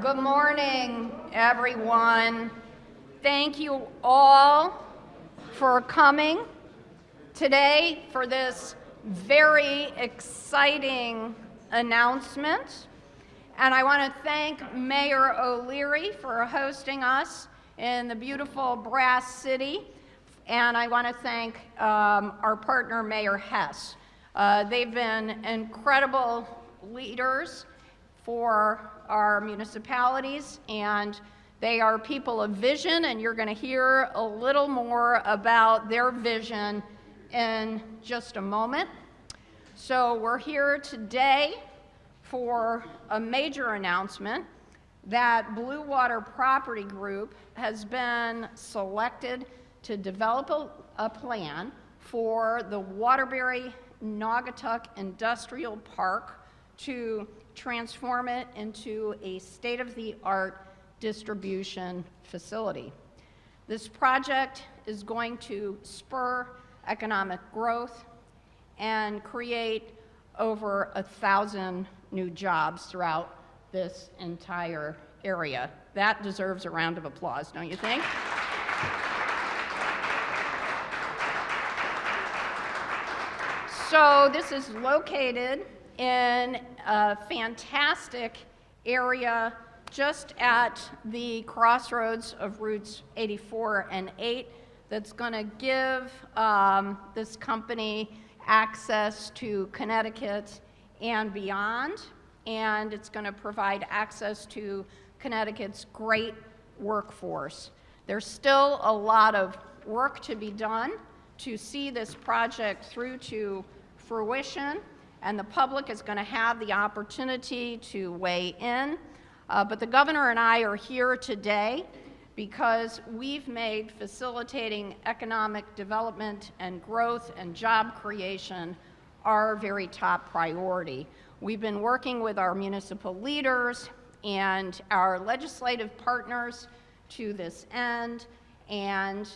Good morning, everyone. Thank you all for coming today for this very exciting announcement. And I want to thank Mayor O'Leary for hosting us in the beautiful Brass City. And I want to thank our partner, Mayor Hess. They've been incredible leaders for our municipalities, and they are people of vision, and you're going to hear a little more about their vision in just a moment. So we're here today for a major announcement that Blue Water Property Group has been selected to develop a plan for the Waterbury Naugatuck Industrial Park to transform it into a state-of-the-art distribution facility. This project is going to spur economic growth and create over 1,000 new jobs throughout this entire area. That deserves a round of applause, don't you think? So this is located in a fantastic area just at the crossroads of routes 84 and 8 that's going to give this company access to Connecticut and beyond, and it's going to provide access to Connecticut's great workforce. There's still a lot of work to be done to see this project through to fruition, and the public is going to have the opportunity to weigh in. But the governor and I are here today because we've made facilitating economic development and growth and job creation our very top priority. We've been working with our municipal leaders and our legislative partners to this end, and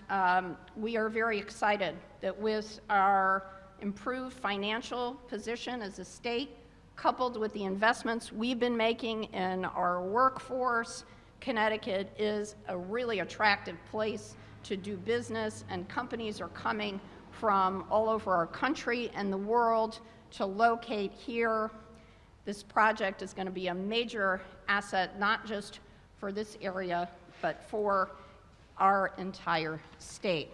we are very excited that with our improved financial position as a state, coupled with the investments we've been making in our workforce, Connecticut is a really attractive place to do business, and companies are coming from all over our country and the world to locate here. This project is going to be a major asset, not just for this area, but for our entire state.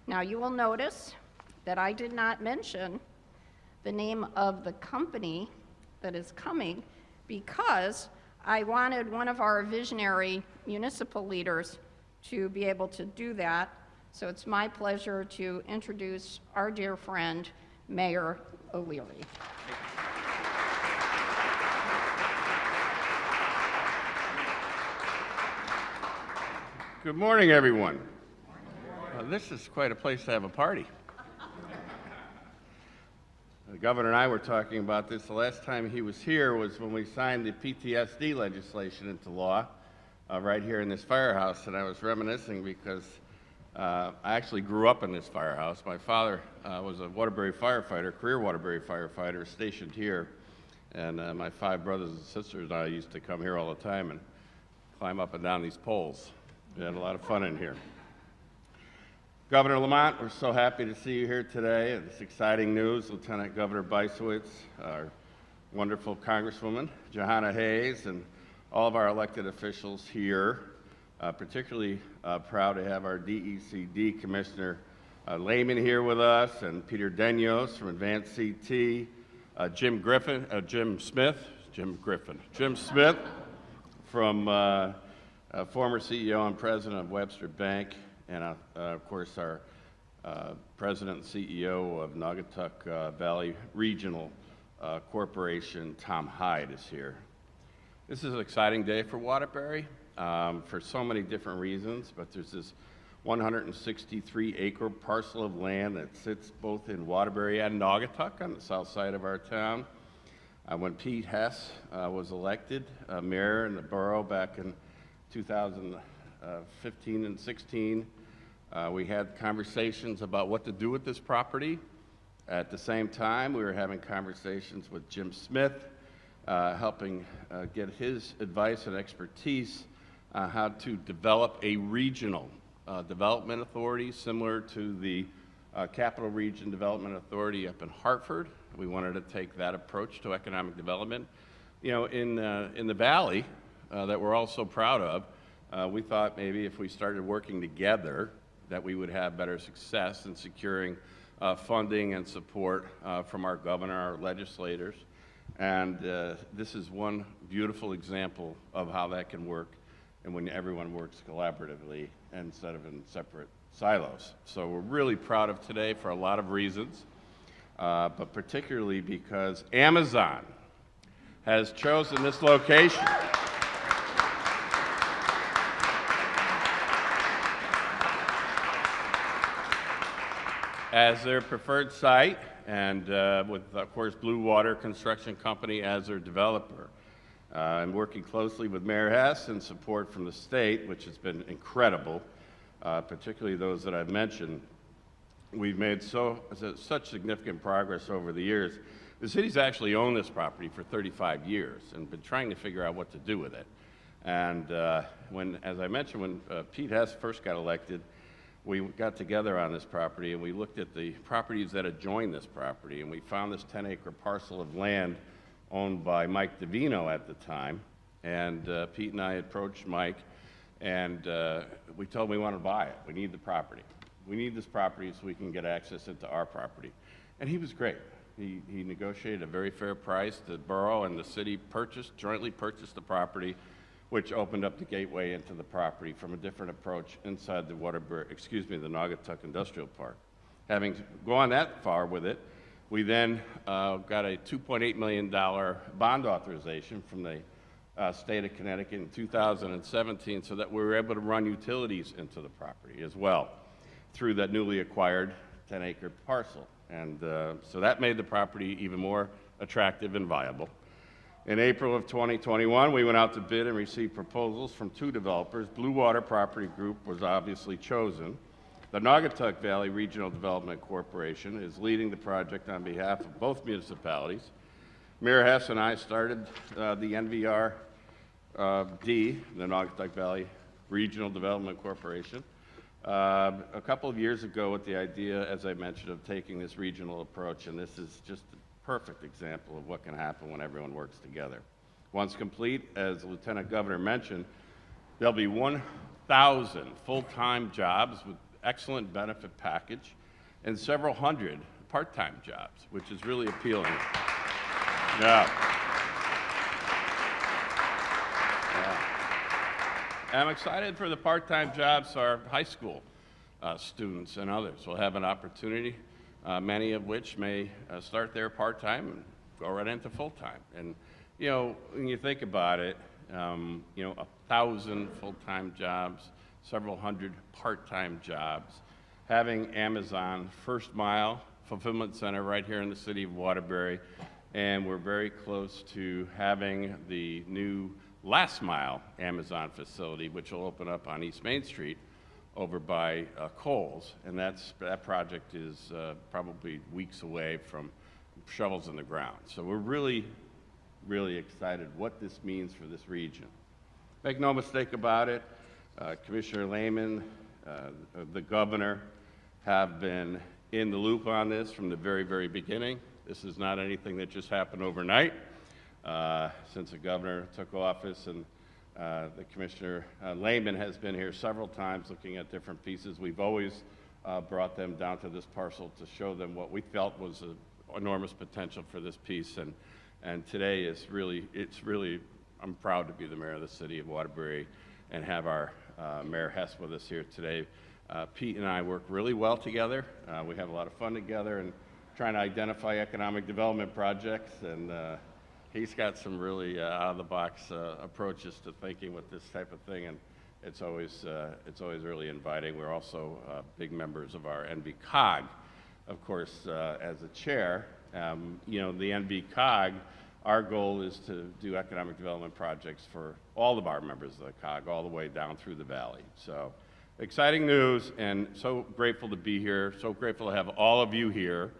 Now, you will notice that I did not mention the name of the company that is coming because I wanted one of our visionary municipal leaders to be able to do that. So it's my pleasure to introduce our dear friend, Mayor O'Leary. Good morning, everyone. This is quite a place to have a party. The governor and I were talking about this. The last time he was here was when we signed the PTSD legislation into law right here in this firehouse, and I was reminiscing because I actually grew up in this firehouse. My father was a Waterbury firefighter, career Waterbury firefighter, stationed here, and my 5 brothers and sisters and I used to come here all the time and climb up and down these poles. We had a lot of fun in here. Governor Lamont, we're so happy to see you here today. It's exciting news. Lieutenant Governor Bysowitz, our wonderful Congresswoman, Johanna Hayes, and all of our elected officials here. Particularly proud to have our DECD Commissioner Lehman here with us, and Peter Denyos from Advanced CT, Jim Smith from former CEO and President of Webster Bank, and of course our President and CEO of Naugatuck Valley Regional Corporation, Tom Hyde, is here. This is an exciting day for Waterbury for so many different reasons, but there's this 163-acre parcel of land that sits both in Waterbury and Naugatuck on the south side of our town. When Pete Hess was elected mayor in the borough back in 2015 and 16, we had conversations about what to do with this property. At the same time, we were having conversations with Jim Smith, helping get his advice and expertise on how to develop a regional development authority similar to the Capital Region Development Authority up in Hartford. We wanted to take that approach to economic development. You know, in the Valley that we're all so proud of, we thought maybe if we started working together that we would have better success in securing funding and support from our governor, our legislators. And this is one beautiful example of how that can work and when everyone works collaboratively instead of in separate silos. So we're really proud of today for a lot of reasons, but particularly because Amazon has chosen this location as their preferred site, and with, of course, Blue Water Construction Company as their developer. I'm working closely with Mayor Hess and support from the state, which has been incredible, particularly those that I've mentioned. We've made such significant progress over the years. The city's actually owned this property for 35 years and been trying to figure out what to do with it. And as I mentioned, when Pete Hess first got elected, we got together on this property and we looked at the properties that adjoin this property, and we found this 10-acre parcel of land owned by Mike DeVino at the time. And Pete and I approached Mike, and we told him we wanted to buy it. We need the property. We need this property so we can get access into our property. And he was great. He negotiated a very fair price. The borough and the city jointly purchased the property, which opened up the gateway into the property from a different approach inside the the Naugatuck Industrial Park. Having gone that far with it, we then got a $2.8 million bond authorization from the state of Connecticut in 2017 so that we were able to run utilities into the property as well through that newly acquired 10-acre parcel. And so that made the property even more attractive and viable. In April of 2021, we went out to bid and received proposals from two developers. Blue Water Property Group was obviously chosen. The Naugatuck Valley Regional Development Corporation is leading the project on behalf of both municipalities. Mayor Hess and I started the NVRD, the Naugatuck Valley Regional Development Corporation, a couple of years ago with the idea, as I mentioned, of taking this regional approach, and this is just perfect example of what can happen when everyone works together. Once complete, as the Lieutenant Governor mentioned, there'll be 1,000 full-time jobs with excellent benefit package and several hundred part-time jobs, which is really appealing. Yeah. I'm excited for the part-time jobs. Our high school students and others will have an opportunity, many of which may start there part-time and go right into full-time. And, you know, when you think about it, you know, 1,000 full-time jobs, several hundred part-time jobs, having Amazon First Mile Fulfillment Center right here in the city of Waterbury, and we're very close to having the new Last Mile Amazon facility, which will open up on East Main Street over by Kohl's, and that project is probably weeks away from shovels in the ground. So we're really, really excited what this means for this region. Make no mistake about it, Commissioner Lehman, the governor, have been in the loop on this from the very, very beginning. This is not anything that just happened overnight. Since the governor took office, and the Commissioner Lehman has been here several times looking at different pieces. We've always brought them down to this parcel to show them what we felt was an enormous potential for this piece. And today it's really, I'm proud to be the mayor of the city of Waterbury and have our Mayor Hess with us here today. Pete and I work really well together. We have a lot of fun together and trying to identify economic development projects, and he's got some really out-of-the-box approaches to thinking with this type of thing, and it's always really inviting. We're also big members of our NVCOG, of course, as a chair. You know, the NVCOG, our goal is to do economic development projects for all of our members of the COG, all the way down through the valley. So exciting news, and so grateful to be here, so grateful to have all of you here.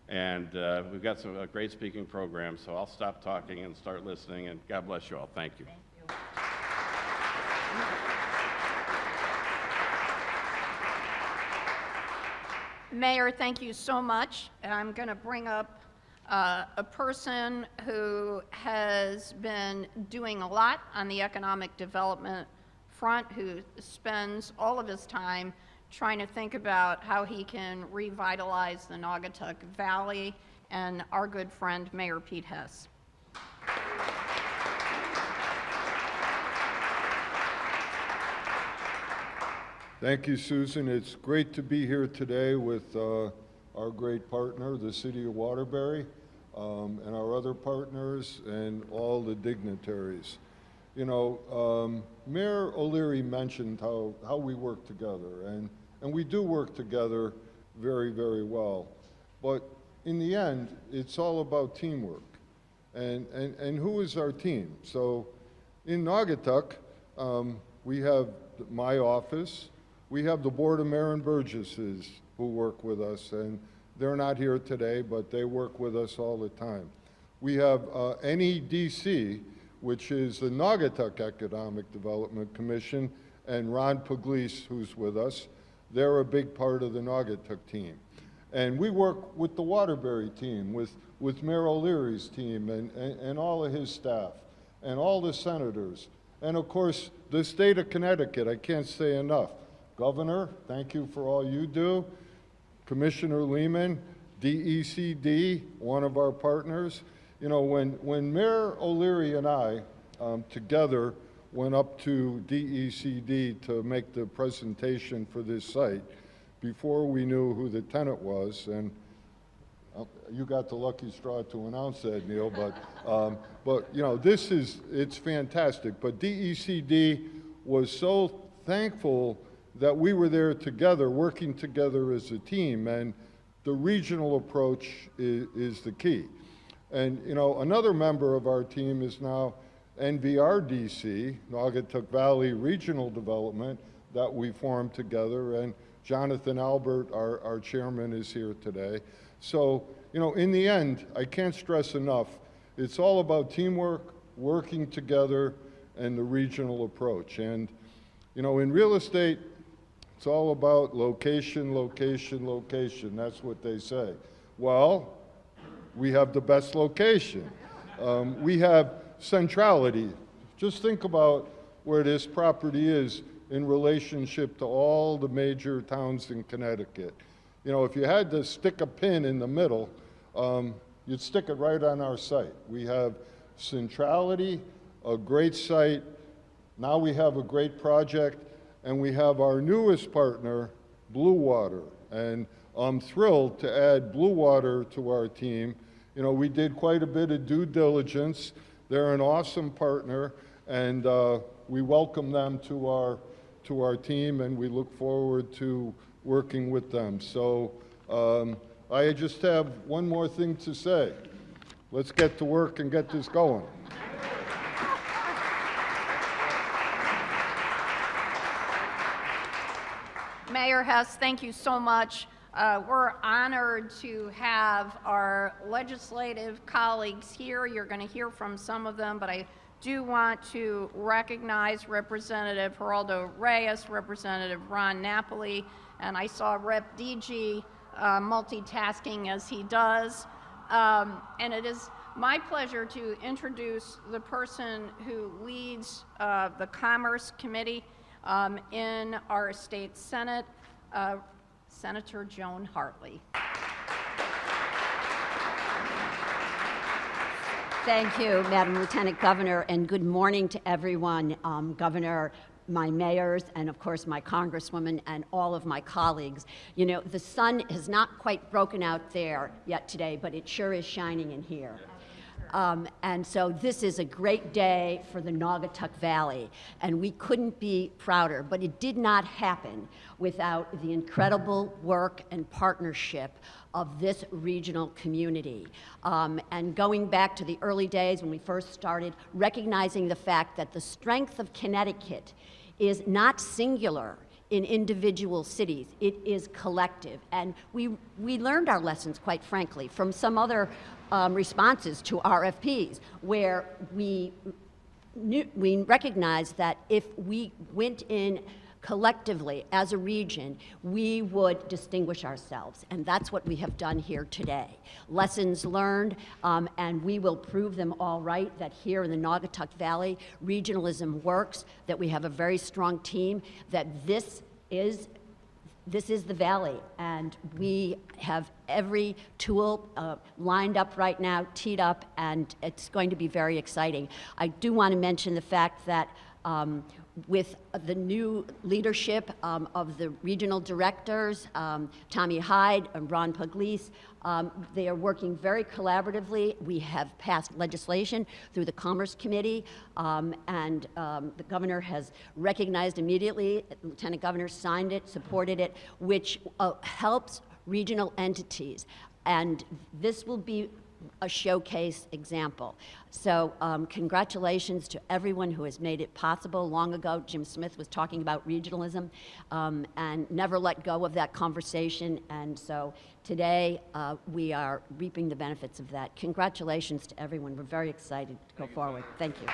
And we've got a great speaking program, so I'll stop talking and start listening, and God bless you all. Thank you. Mayor, thank you so much. I'm going to bring up a person who has been doing a lot on the economic development front, who spends all of his time trying to think about how he can revitalize the Naugatuck Valley, and our good friend, Mayor Pete Hess. Thank you, Susan. It's great to be here today with our great partner, the City of Waterbury, and our other partners and all the dignitaries. You know, Mayor O'Leary mentioned how we work together, and we do work together very, very well. But in the end, it's all about teamwork. And who is our team? So in Naugatuck, we have my office, we have the Board of Mayor and Burgesses who work with us, and they're not here today, but they work with us all the time. We have NEDC, which is the Naugatuck Economic Development Commission, and Ron Pugliese, who's with us. They're a big part of the Naugatuck team. And we work with the Waterbury team, with Mayor O'Leary's team and all of his staff, and all the senators. And of course, the state of Connecticut, I can't say enough. Governor, thank you for all you do. Commissioner Lehman, DECD, one of our partners. You know, when Mayor O'Leary and I together went up to DECD to make the presentation for this site, before we knew who the tenant was, and you got the lucky straw to announce that, Neil, but you know, it's fantastic. But DECD was so thankful that we were there together, working together as a team, and the regional approach is the key. And you know, another member of our team is now NVRDC, Naugatuck Valley Regional Development, that we formed together, and Jonathan Albert, our chairman, is here today. So, you know, in the end, I can't stress enough, it's all about teamwork, working together, and the regional approach. And, you know, in real estate, it's all about location, location, location. That's what they say. Well, we have the best location. We have centrality. Just think about where this property is in relationship to all the major towns in Connecticut. You know, if you had to stick a pin in the middle, you'd stick it right on our site. We have centrality, a great site. Now we have a great project, and we have our newest partner, Blue Water. And I'm thrilled to add Blue Water to our team. You know, we did quite a bit of due diligence. They're an awesome partner, and we welcome them to our team, and we look forward to working with them. So I just have one more thing to say. Let's get to work and get this going. Mayor Hess, thank you so much. We're honored to have our legislative colleagues here. You're going to hear from some of them, but I do want to recognize Representative Geraldo Reyes, Representative Ron Napoli, and I saw Rep. DG multitasking as he does. And it is my pleasure to introduce the person who leads the Commerce Committee in our state Senate, Senator Joan Hartley. Thank you, Madam Lieutenant Governor, and good morning to everyone, Governor, my mayors, and of course my congresswoman and all of my colleagues. You know, the sun has not quite broken out there yet today, but it sure is shining in here. And so this is a great day for the Naugatuck Valley, and we couldn't be prouder, but it did not happen without the incredible work and partnership of this regional community. And going back to the early days when we first started, recognizing the fact that the strength of Connecticut is not singular. in individual cities. It is collective. And we learned our lessons, quite frankly, from some other responses to RFPs, where we recognized that if we went in collectively as a region, we would distinguish ourselves. And that's what we have done here today. Lessons learned, and we will prove them all right, that here in the Naugatuck Valley, regionalism works, that we have a very strong team, that this is the valley, and we have every tool lined up right now, teed up, and it's going to be very exciting. I do want to mention the fact that with the new leadership of the regional directors, Tommy Hyde and Ron Pugliese, they are working very collaboratively. We have passed legislation through the Commerce Committee, and the governor has recognized immediately, the Lieutenant Governor signed it, supported it, which helps regional entities. And this will be a showcase example. So congratulations to everyone who has made it possible. Long ago, Jim Smith was talking about regionalism and never let go of that conversation. And so today we are reaping the benefits of that. Congratulations to everyone. We're very excited to go forward. Thank you.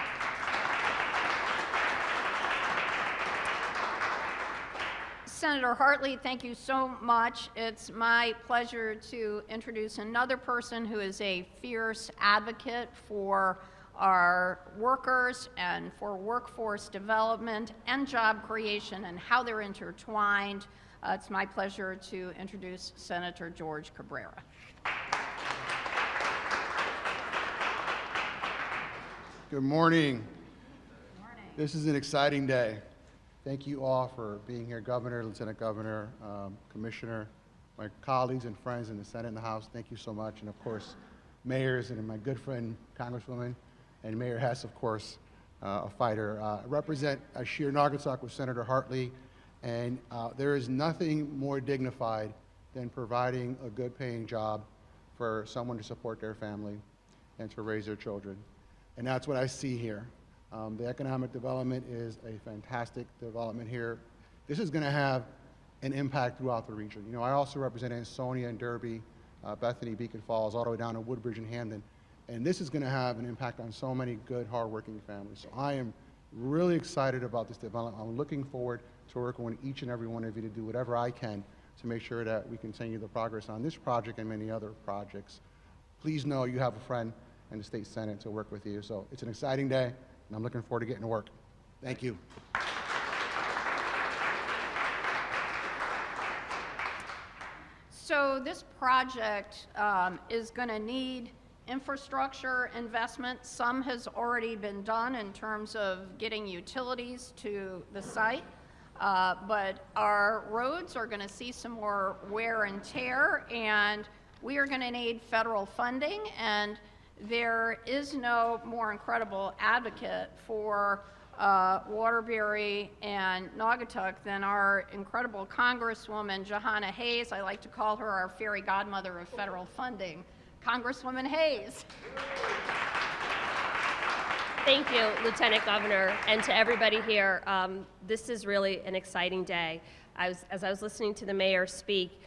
Senator Hartley, thank you so much. It's my pleasure to introduce another person who is a fierce advocate for our workers and for workforce development and job creation and how they're intertwined. It's my pleasure to introduce Senator George Cabrera. Good morning. Good morning. This is an exciting day. Thank you all for being here, Governor, Lieutenant Governor, Commissioner, my colleagues and friends in the Senate and the House. Thank you so much. And of course, mayors and my good friend, Congresswoman, and Mayor Hess, of course, a fighter. I represent Sheer Naugatuck with Senator Hartley, and there is nothing more dignified than providing a good paying job for someone to support their family and to raise their children. And that's what I see here. The economic development is a fantastic development here. This is going to have an impact throughout the region. You know, I also represent Ansonia and Derby, Bethany, Beacon Falls, all the way down to Woodbridge and Hamden. And this is going to have an impact on so many good, hardworking families. So I am really excited about this development. I'm looking forward to working with each and every one of you to do whatever I can to make sure that we continue the progress on this project and many other projects. Please know you have a friend in the State Senate to work with you. So it's an exciting day, and I'm looking forward to getting to work. Thank you. So this project is going to need infrastructure investment. Some has already been done in terms of getting utilities to the site, but our roads are going to see some more wear and tear, and we are going to need federal funding, and there is no more incredible advocate for Waterbury and Naugatuck than our incredible Congresswoman, Jahana Hayes. I like to call her our fairy godmother of federal funding. Congresswoman Hayes. Thank you, Lieutenant Governor, and to everybody here. This is really an exciting day. As I was listening to the mayor speak,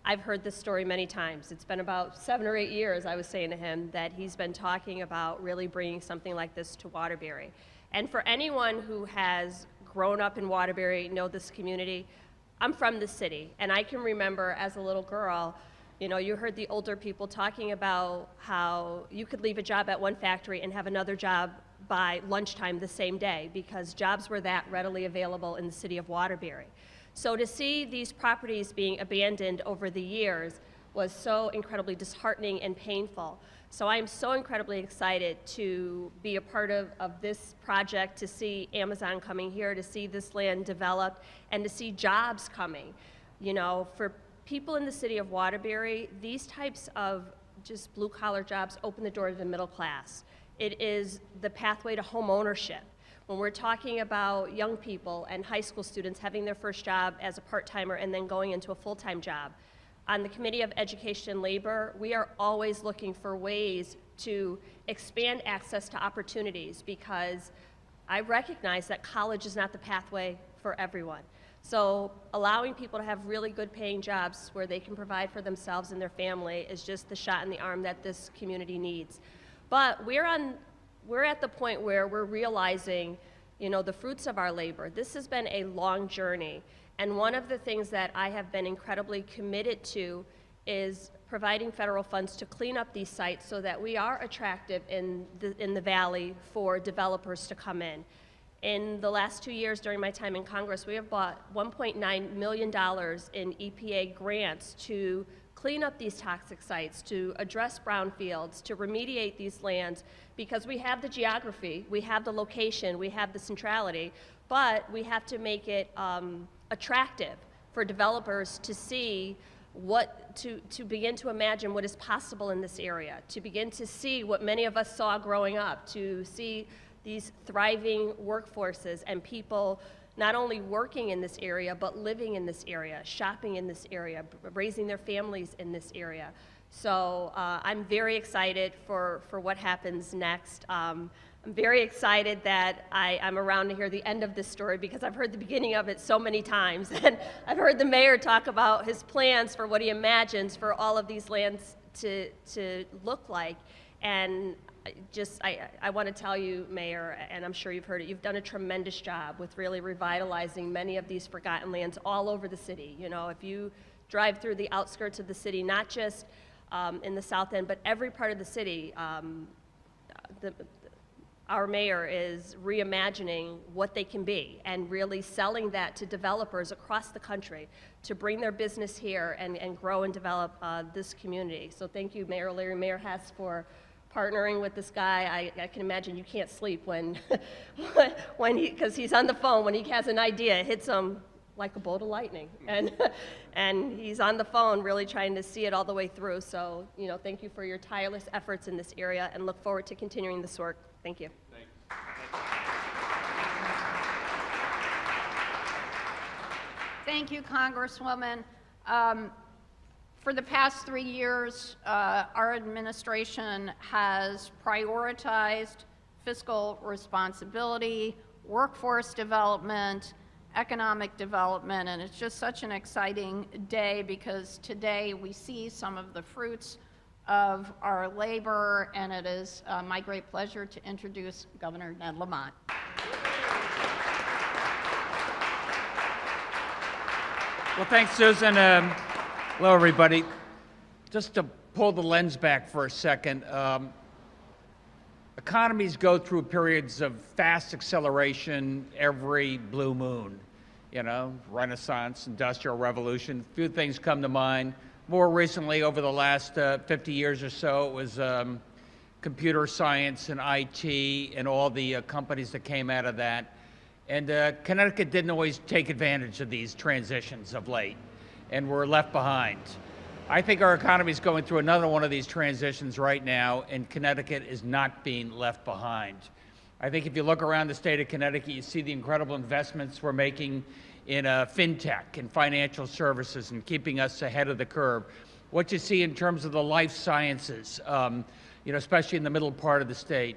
I've heard this story many times. It's been about 7 or 8 years, I was saying to him, that he's been talking about really bringing something like this to Waterbury. And for anyone who has grown up in Waterbury, know this community, I'm from the city, and I can remember as a little girl, you know, you heard the older people talking about how you could leave a job at one factory and have another job by lunchtime the same day because jobs were that readily available in the city of Waterbury. So to see these properties being abandoned over the years was so incredibly disheartening and painful. So I am so incredibly excited to be a part of this project, to see Amazon coming here, to see this land developed, and to see jobs coming. You know, for people in the city of Waterbury, these types of just blue-collar jobs open the door to the middle class. It is the pathway to home ownership. When we're talking about young people and high school students having their first job as a part-timer and then going into a full-time job, on the Committee of Education and Labor, we are always looking for ways to expand access to opportunities because I recognize that college is not the pathway for everyone. So allowing people to have really good paying jobs where they can provide for themselves and their family is just the shot in the arm that this community needs. But we're at the point where we're realizing, the fruits of our labor. This has been a long journey, and one of the things that I have been incredibly committed to is providing federal funds to clean up these sites so that we are attractive in the valley for developers to come in. In the last 2 years during my time in Congress, we have bought $1.9 million in EPA grants to clean up these toxic sites, to address brownfields, to remediate these lands, because we have the geography, we have the location, we have the centrality, but we have to make it attractive for developers to see to begin to imagine what is possible in this area, to begin to see what many of us saw growing up, to see these thriving workforces and people not only working in this area, but living in this area, shopping in this area, raising their families in this area. So I'm very excited for what happens next. I'm very excited that I'm around to hear the end of this story, because I've heard the beginning of it so many times. And I've heard the mayor talk about his plans for what he imagines for all of these lands to look like. And I want to tell you, Mayor, and I'm sure you've heard it, you've done a tremendous job with really revitalizing many of these forgotten lands all over the city. If you drive through the outskirts of the city, not just in the south end, but every part of the city, our mayor is reimagining what they can be and really selling that to developers across the country to bring their business here and grow and develop this community. So thank you, Mayor Larry, Mayor Hess, for partnering with this guy. I can imagine you can't sleep when because he's on the phone. When he has an idea, it hits him like a bolt of lightning, and he's on the phone really trying to see it all the way through. So thank you for your tireless efforts in this area, and look forward to continuing this work. Thank you. Thank you, Congresswoman. For the past 3 years, our administration has prioritized fiscal responsibility, workforce development, economic development, and it's just such an exciting day, because today we see some of the fruits of our labor, and it is my great pleasure to introduce Governor Ned Lamont. Well, thanks, Susan. Hello, everybody. Just to pull the lens back for a second, economies go through periods of fast acceleration every blue moon. Renaissance, Industrial Revolution, a few things come to mind. More recently, over the last 50 years or so, it was computer science and IT and all the companies that came out of that. And Connecticut didn't always take advantage of these transitions of late, and we're left behind. I think our economy is going through another one of these transitions right now, and Connecticut is not being left behind. I think if you look around the state of Connecticut, you see the incredible investments we're making in fintech and financial services and keeping us ahead of the curve. What you see in terms of the life sciences, especially in the middle part of the state.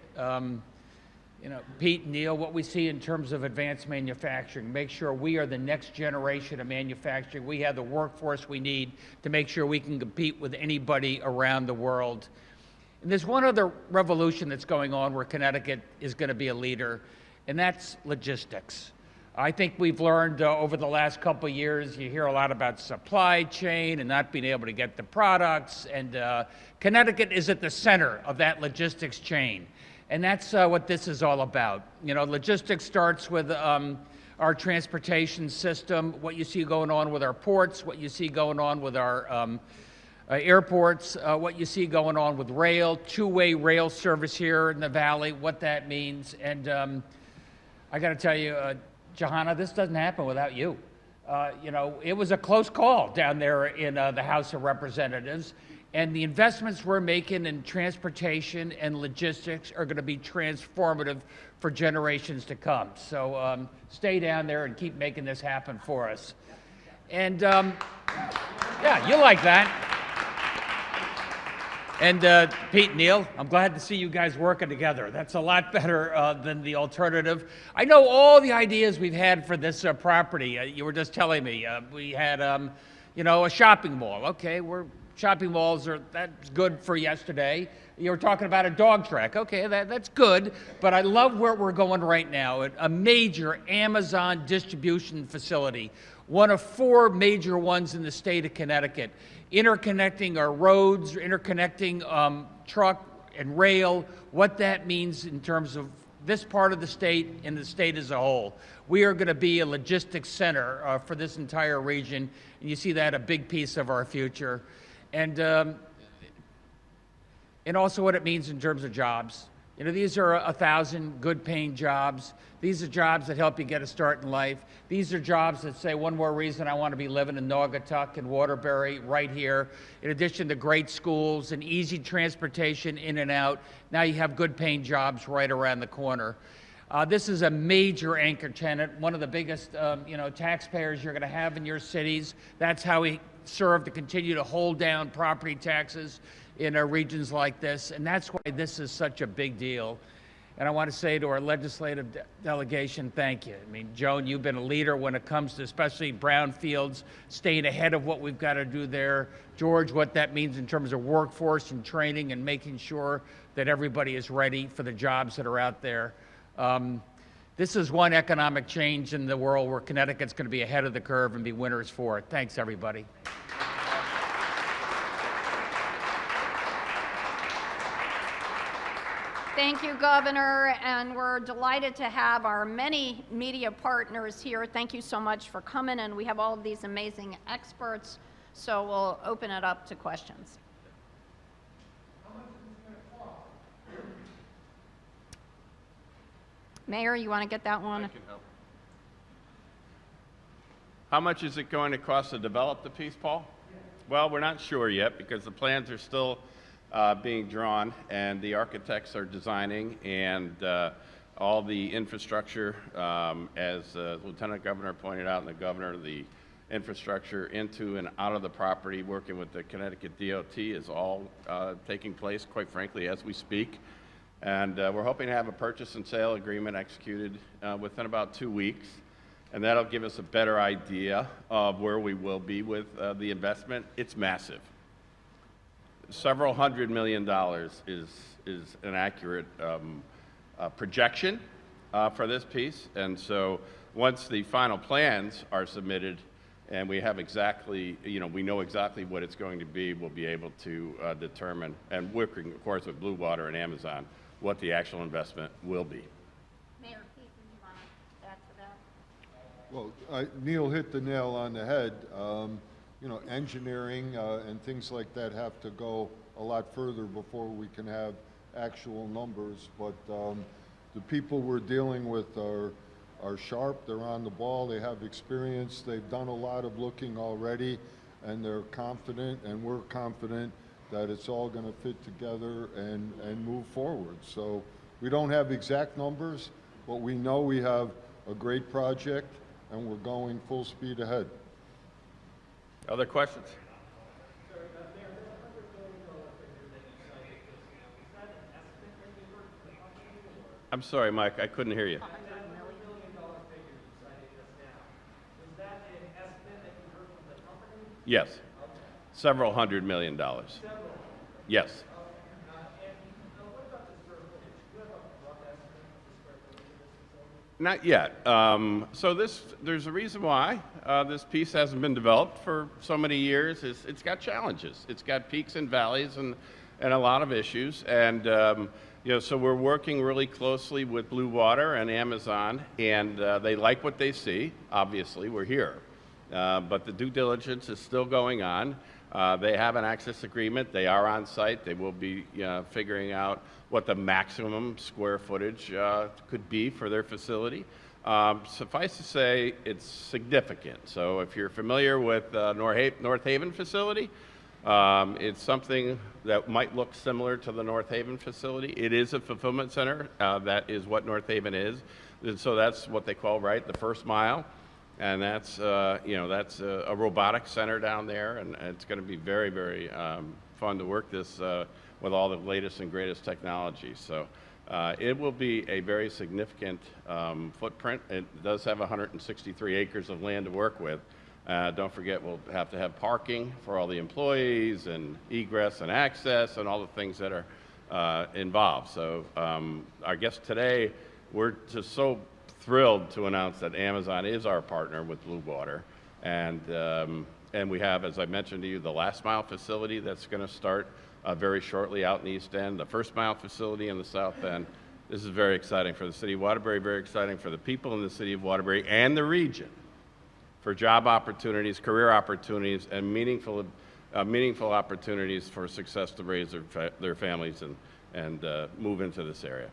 Pete and Neil, what we see in terms of advanced manufacturing, make sure we are the next generation of manufacturing. We have the workforce we need to make sure we can compete with anybody around the world. And there's one other revolution that's going on where Connecticut is going to be a leader, and that's logistics. I think we've learned over the last couple of years, you hear a lot about supply chain and not being able to get the products, and Connecticut is at the center of that logistics chain. And that's what this is all about. Logistics starts with our transportation system, what you see going on with our ports, what you see going on with our airports, what you see going on with rail, two-way rail service here in the valley, what that means. And I got to tell you, Johanna, this doesn't happen without you. It was a close call down there in the House of Representatives. And the investments we're making in transportation and logistics are going to be transformative for generations to come. So stay down there and keep making this happen for us. And yeah, you like that. And Pete, Neil, I'm glad to see you guys working together. That's a lot better than the alternative. I know all the ideas we've had for this property. You were just telling me we had, a shopping mall. Okay, shopping malls that's good for yesterday. You were talking about a dog track. Okay, that's good. But I love where we're going right now. A major Amazon distribution facility, one of 4 major ones in the state of Connecticut, interconnecting our roads, interconnecting truck and rail, what that means in terms of this part of the state and the state as a whole. We are going to be a logistics center for this entire region, and you see that a big piece of our future. And also what it means in terms of jobs. These are 1,000 good-paying jobs. These are jobs that help you get a start in life. These are jobs that say, one more reason I want to be living in Naugatuck and Waterbury right here. In addition to great schools and easy transportation in and out, now you have good-paying jobs right around the corner. This is a major anchor tenant, one of the biggest, taxpayers you're going to have in your cities. That's how we serve to continue to hold down property taxes in our regions like this, and that's why this is such a big deal. And I want to say to our legislative delegation, thank you. I mean, Joan, you've been a leader when it comes to especially brownfields, staying ahead of what we've got to do there. George, what that means in terms of workforce and training and making sure that everybody is ready for the jobs that are out there. This is one economic change in the world where Connecticut's going to be ahead of the curve and be winners for it. Thanks, everybody. Thank you, Governor, and we're delighted to have our many media partners here. Thank you so much for coming, and we have all of these amazing experts, so we'll open it up to questions. Mayor, you want to get that one? I can help. How much is it going to cost to develop the piece, Paul? Well, we're not sure yet because the plans are still being drawn and the architects are designing, and all the infrastructure, as Lieutenant Governor pointed out and the governor, the infrastructure into and out of the property, working with the Connecticut DOT, is all taking place, quite frankly, as we speak. And we're hoping to have a purchase and sale agreement executed within about 2 weeks. And that'll give us a better idea of where we will be with the investment. It's massive. Several $100 million is an accurate projection for this piece. And so once the final plans are submitted and we have exactly, we know exactly what it's going to be, we'll be able to determine, and working, of course, with Blue Water and Amazon, what the actual investment will be. Mayor Pete, do you want to add to that? Well, Neil hit the nail on the head. Engineering and things like that have to go a lot further before we can have actual numbers. But the people we're dealing with are sharp. They're on the ball. They have experience. They've done a lot of looking already, and they're confident, and we're confident that it's all going to fit together and move forward. So we don't have exact numbers, but we know we have a great project, and we're going full speed ahead. Other questions? I'm sorry, Mike, I couldn't hear you. Yes. Several $100 million. Yes. Not yet. So there's a reason why this piece hasn't been developed for so many years. It's got challenges. It's got peaks and valleys and a lot of issues. And so we're working really closely with Blue Water and Amazon, and they like what they see. Obviously, we're here. But the due diligence is still going on. They have an access agreement. They are on site. They will be figuring out what the maximum square footage could be for their facility. Suffice to say, it's significant. So if you're familiar with North Haven facility, it's something that might look similar to the North Haven facility. It is a fulfillment center. That is what North Haven is. And so that's what they call, right, the first mile. And that's, that's a robotics center down there, and it's going to be very, very fun to work this with all the latest and greatest technology. So it will be a very significant footprint. It does have 163 acres of land to work with. Don't forget, we'll have to have parking for all the employees and egress and access and all the things that are involved. So our guest today, we're just so thrilled to announce that Amazon is our partner with Blue Water. And we have, as I mentioned to you, the last mile facility that's going to start very shortly out in the East End, the first mile facility in the South End. This is very exciting for the city of Waterbury, very exciting for the people in the city of Waterbury and the region, for job opportunities, career opportunities, and meaningful opportunities for success to raise their families and move into this area.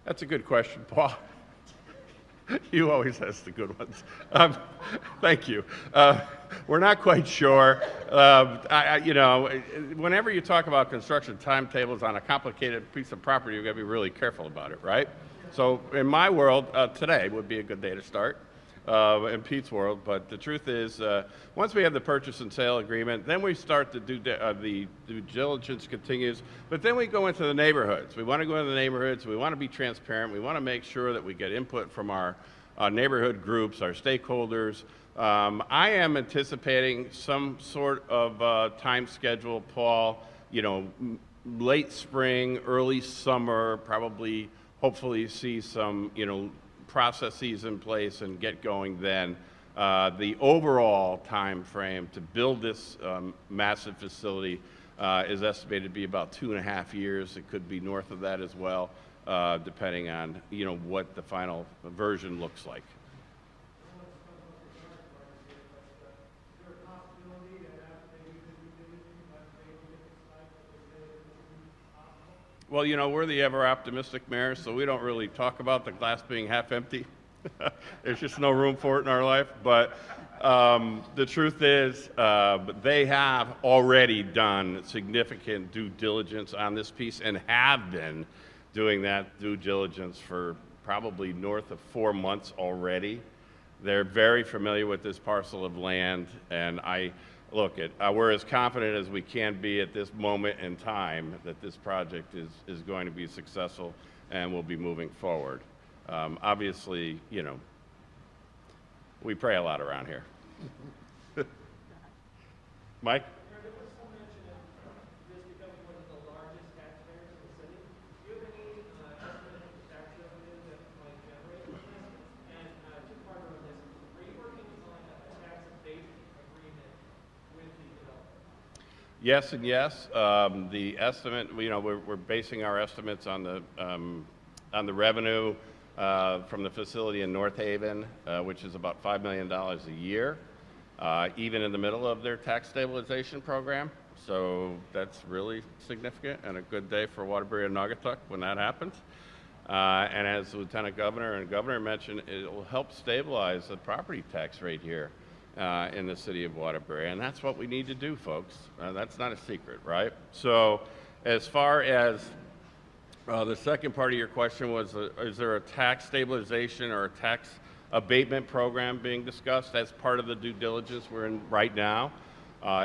That's a good question, Paul. You always ask the good ones. Thank you. We're not quite sure. Whenever you talk about construction timetables on a complicated piece of property, you've got to be really careful about it, right? So in my world, today would be a good day to start. In Pete's world, but the truth is, once we have the purchase and sale agreement, then we start the due diligence continues, but then we go into the neighborhoods. We want to go into the neighborhoods, we want to be transparent, we want to make sure that we get input from our neighborhood groups, our stakeholders. I am anticipating some sort of time schedule, Paul, late spring, early summer, probably, hopefully see some, processes in place and get going then. The overall time frame to build this massive facility is estimated to be about 2.5 years. It could be north of that as well, depending on what the final version looks like. Well, we're the ever optimistic mayor, so we don't really talk about the glass being half empty. There's just no room for it in our life. But the truth is, they have already done significant due diligence on this piece and have been doing that due diligence for probably north of 4 months already. They're very familiar with this parcel of land, and we're as confident as we can be at this moment in time that this project is going to be successful and will be moving forward. Obviously, we pray a lot around here. Mike? Yes and yes. The estimate, we're basing our estimates on the revenue from the facility in North Haven, which is about $5 million a year, even in the middle of their tax stabilization program. So that's really significant and a good day for Waterbury and Naugatuck when that happens. And as the Lieutenant Governor and Governor mentioned, it will help stabilize the property tax rate here in the city of Waterbury, and that's what we need to do, folks. That's not a secret, right? So as far as the second part of your question was, is there a tax stabilization or a tax abatement program being discussed as part of the due diligence we're in right now?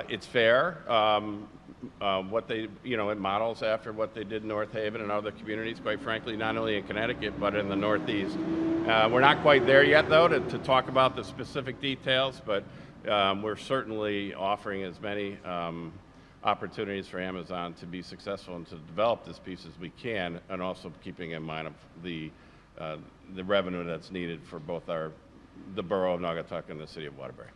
It's fair. It models after what they did in North Haven and other communities, quite frankly, not only in Connecticut, but in the Northeast. We're not quite there yet, though, to talk about the specific details, but we're certainly offering as many opportunities for Amazon to be successful and to develop this piece as we can, and also keeping in mind of the revenue that's needed for both the borough of Naugatuck and the city of Waterbury.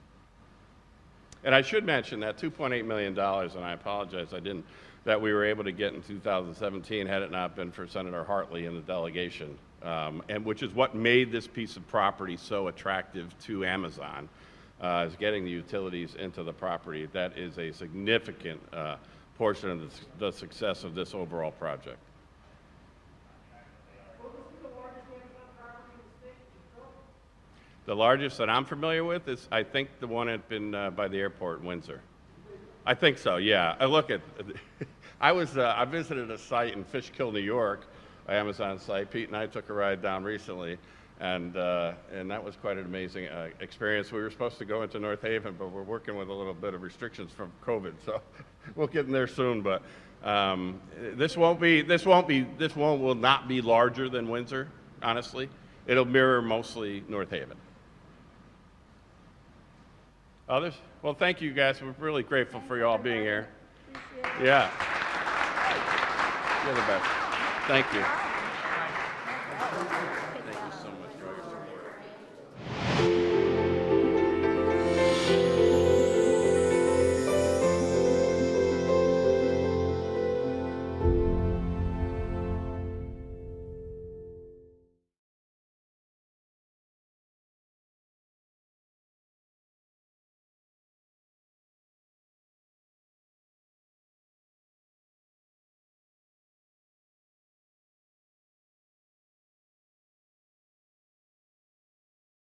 And I should mention that $2.8 million, and I apologize I didn't, that we were able to get in 2017 had it not been for Senator Hartley and the delegation, and which is what made this piece of property so attractive to Amazon, is getting the utilities into the property. That is a significant portion of the success of this overall project. The largest that I'm familiar with is, I think, the one by the airport in Windsor. I think so, yeah. I visited a site in Fishkill, New York, Amazon site. Pete and I took a ride down recently, And that was quite an amazing experience. We were supposed to go into North Haven, but we're working with a little bit of restrictions from COVID, so we'll get in there soon. But this will not be larger than Windsor, honestly. It'll mirror mostly North Haven. Others? Well, thank you guys. We're really grateful for you all being here. Yeah. You're the best. Thank you.